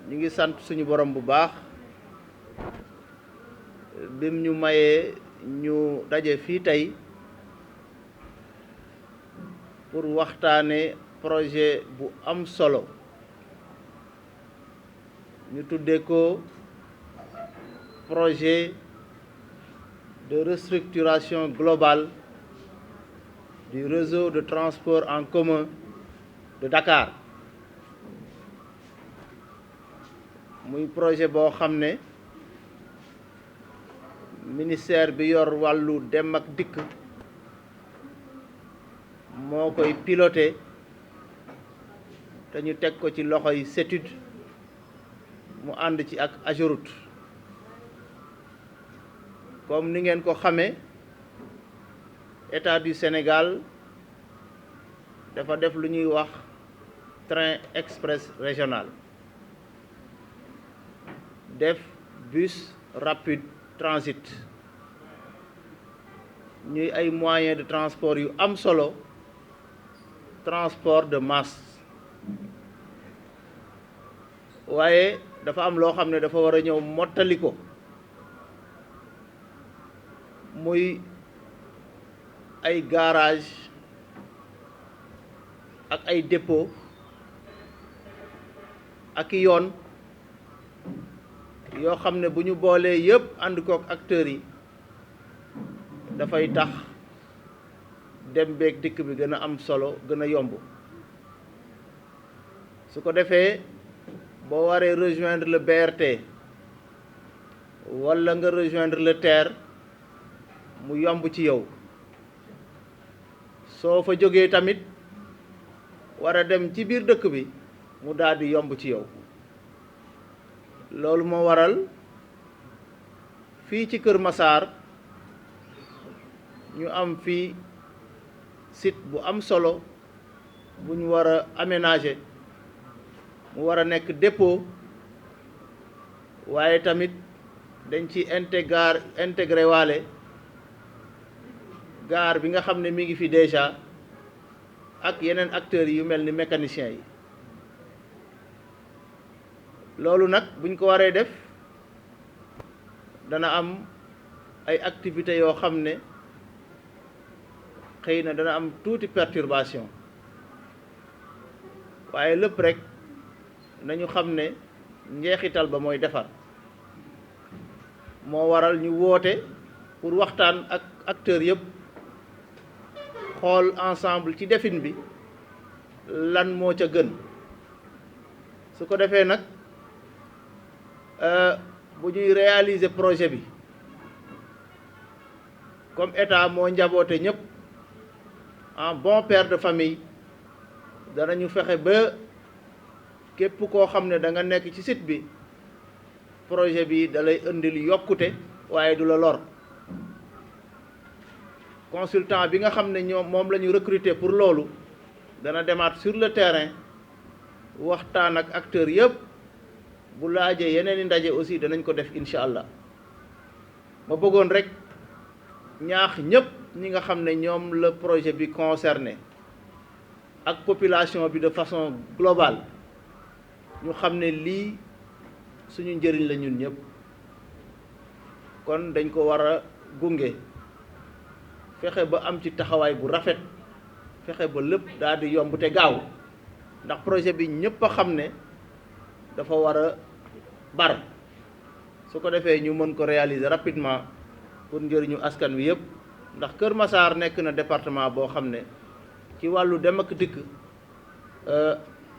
ñu ngi sant suñu borom bu baax bim ñu mayee ñu daje fii tey pour waxtaane projet bu am solo ñu tuddee ko projet de restructuration globale du réseau de transport en commun de Dakar muy projet boo xam ne ministère bi yor wàllu dem ak dikk moo koy piloté te ñu teg ko ci loxoy CETUD mu ànd ci ak AGEROUTE comme ni ngeen ko xamee État du Sénégal dafa def lu ñuy wax train express régional def bus rapide transit ñuy ay moyens de transport yu am solo transport de masse waaye dafa am loo xam ne dafa war a ñëw mottali ko muy ay garage ak ay dépôt ak i yoon yoo xam ne bu ñu boolee yëpp ànd kook acteurs yi dafay tax dem beeg dikk bi gën a am solo gën a yomb su ko defee boo waree rejoindre le BRT walla nga rejoindre le TER mu yomb ci yow soo fa jógee tamit war a dem ci biir dëkk bi mu daal di yomb ci yow loolu moo waral fii ci Kër Massar ñu am fii site bu am solo bu ñu war a aménager mu war a nekk dépôt waaye tamit dañ ci intégré waale gare bi nga xam ne mi ngi fi déjà ak yeneen acteurs yu mel ni mécaniciens yi loolu nag buñ ko waree def dana am ay activités yoo xam ne xëy na dana am tuuti perturbation waaye lépp rek nañu xam ne njeexital ba mooy defar moo waral ñu woote pour waxtaan ak acteurs yëpp xool ensemble ci defin bi lan moo ca gën su ko defee nag bu ñuy réaliser projet bi comme état moo njaboote ñëpp en bon père de famille danañu fexe ba képp koo xam ne da nga nekk ci site bi projet bi da lay indil yokkute waaye du la lor consultant bi nga xam ne moom la ñu recruter pour loolu dana demaat sur le terrain waxtaan ak acteurs yëpp bu laajee yeneen i ndaje aussi danañ ko def incha allah ma bëggoon rek ñaax ñëpp ñi nga xam ne ñoom la projet bi concerné ak population bi de façon globale ñu xam ne lii suñu njëriñ la ñun ñëpp kon dañ ko war a gunge fexe ba am ci taxawaay bu rafet fexe ba lépp daal di yomb te gaaw ndax projet bi ñëpp a xam ne dafa war a bar su ko defee ñu mën ko réaliser rapidement pour njëriñu askan wi yëpp ndax Kër Massar nekk na département boo xam ne ci wàllu dem ak dikk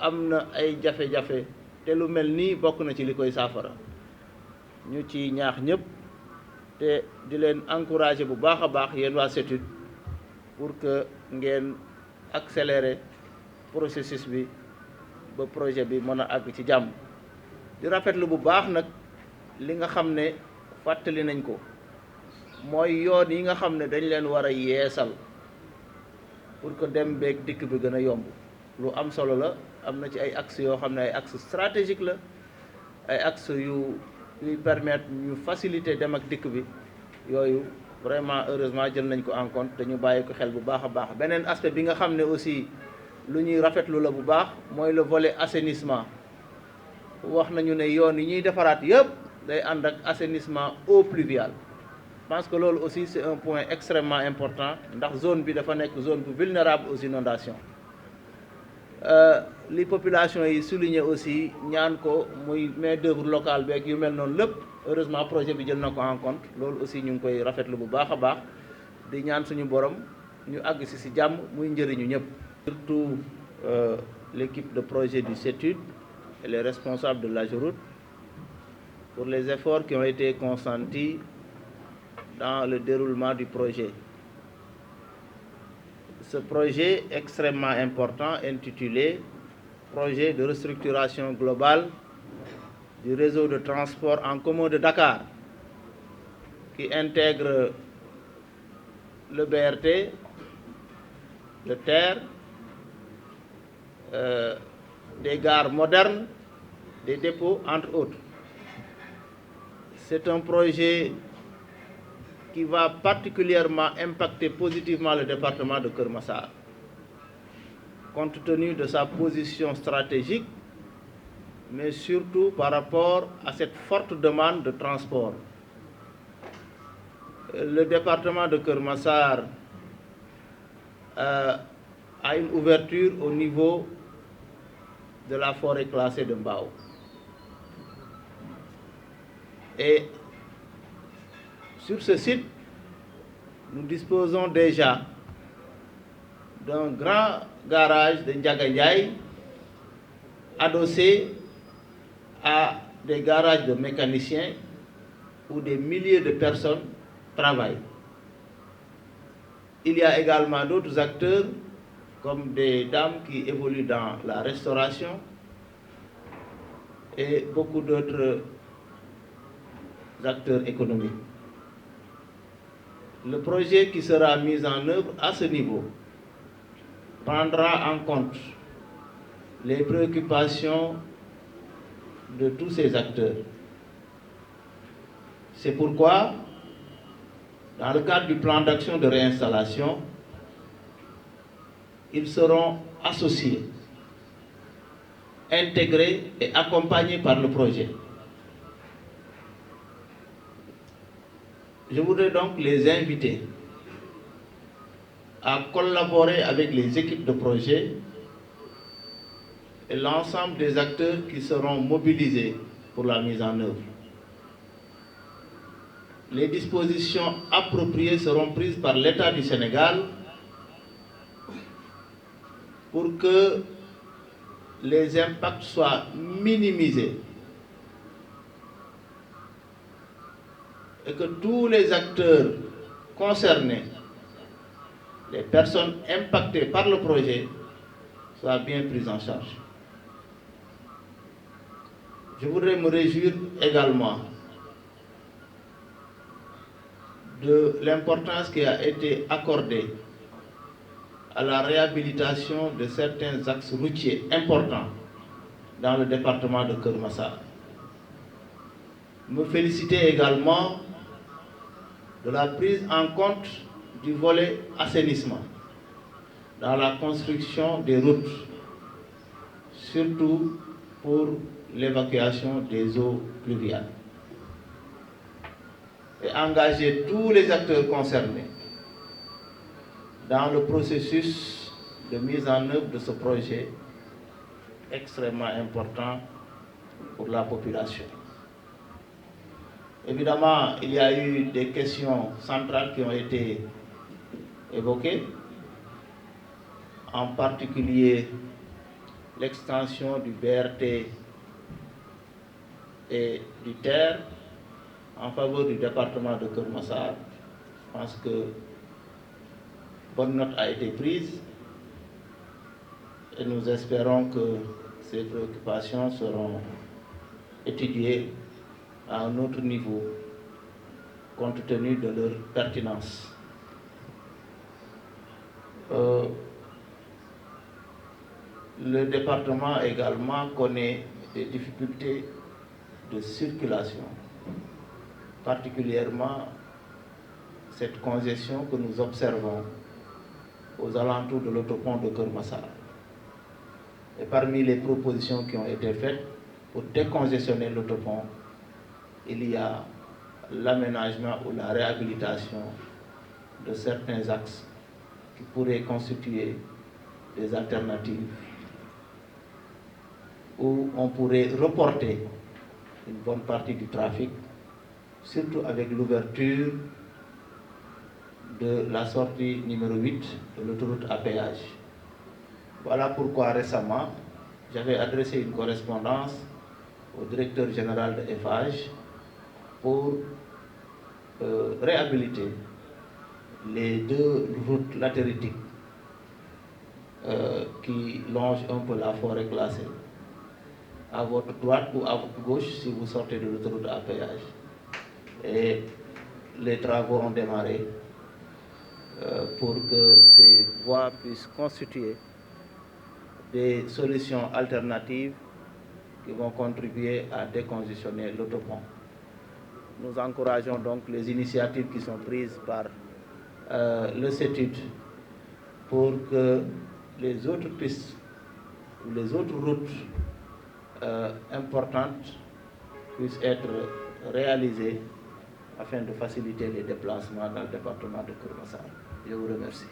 am na ay jafe-jafe te lu mel nii bokk na ci li koy saafara ñu ci ñaax ñëpp te di leen encourager bu baax a baax yéen waa CETUD pour que ngeen accélérer processus bi ba projet bi mën a àgg ci jàmm di rafetlu bu baax nag li nga xam ne fàttali nañ ko mooy yoon yi nga xam ne dañ leen war a yeesal pour que dem beeg dikk bi gën a yomb lu am solo la am na ci ay axes yoo xam ne ay axes stratégiques la ay axes yuy permettre ñu faciliter dem ak dikk bi yooyu vraiment heureusement jël nañ ko en compte te ñu bàyyi ko xel bu baax a baax beneen aspect bi nga xam ne aussi lu ñuy rafetlu la bu baax mooy le volet assainissement wax nañu ne yoon yi ñuy defaraat yëpp day ànd ak assainissement eau pluviale. Je pense que loolu aussi c'est un point extrêmement important ndax zone bi dafa nekk zone bu vulnérable aux inondations. Les populations yi souligné aussi ñaan ko muy main d'œuvre locale beeg yu mel noonu lépp heureusement projet bi jël na ko en compte loolu aussi ñu ngi koy rafetlu bu baax a baax di ñaan suñu borom ñu àgg si jàmm muy njëriñu ñëpp. Surtout l'équipe de projet du CETUD et les responsables de l'AGEROUTE pour les efforts qui ont été consentis dans le déroulement du projet. Ce projet extrêmement important intitulé Projet de restructuration globale du réseau de transport en commun de Dakar, qui intègre le BRT, le TER, des gares modernes, des dépôts, entre autres. C'est un projet qui va particulièrement impacter positivement le département de Keur Massar, compte tenu de sa position stratégique, mais surtout par rapport à cette forte demande de transport. Le département de Keur Massar a une ouverture au niveau de la forêt classée de Mbao. Et sur ce site, nous disposons déjà d'un grand garage de Ndiaga Ndiaye adossé à des garages de mécaniciens où des milliers de personnes travaillent. Il y a également d'autres acteurs comme des dames qui évoluent dans la restauration et beaucoup d'autres acteurs économiques. Le projet qui sera mis en œuvre à ce niveau prendra en compte les préoccupations de tous ces acteurs. C'est pourquoi, dans le cadre du plan d'action de réinstallation, ils seront associés, intégrés et accompagnés par le projet. Je voudrais donc les inviter à collaborer avec les équipes de projet et l'ensemble des acteurs qui seront mobilisés pour la mise en œuvre. Les dispositions appropriées seront prises par l'État du Sénégal pour que les impacts soient minimisés et que tous les acteurs concernés, les personnes impactées par le projet, soient bien prises en charge. Je voudrais me réjouir également de l'importance qui a été accordée à la réhabilitation de certains axes routiers importants dans le département de Keur Massar. Me féliciter également de la prise en compte du volet assainissement dans la construction des routes, surtout pour l'évacuation des eaux pluviales, et engager tous les acteurs concernés dans le processus de mise en œuvre de ce projet extrêmement important pour la population. Évidemment, il y a eu des questions centrales qui ont été évoquées, en particulier l'extension du BRT et du TER en faveur du département de Keur Massar. Je pense que bonne note a été prise et nous espérons que ces préoccupations seront étudiées à un autre niveau compte tenu de leur pertinence. Le département également connaît des difficultés de circulation, particulièrement cette congestion que nous observons aux alentours de l'autopont de Keur Massar. Et parmi les propositions qui ont été faites, pour décongestionner l'autopont, il y a l'aménagement ou la réhabilitation de certains axes qui pourraient constituer des alternatives où on pourrait reporter une bonne partie du trafic, surtout avec l'ouverture de la sortie numéro 8 de l'autoroute à péage. Voilà pourquoi récemment, j'avais adressé une correspondance au directeur général de Eiffage pour réhabiliter les 2 routes latéritiques qui longent un peu la forêt classée, à votre droite ou à votre gauche si vous sortez de l'autoroute à péage. Et les travaux ont démarré pour que ces voies puissent constituer des solutions alternatives qui vont contribuer à décongestionner l'autopont. Nous encourageons donc les initiatives qui sont prises par le CETUD pour que les autres pistes ou les autres routes importantes puissent être réalisées afin de faciliter les déplacements dans le département de Keur Massar. Je vous remercie.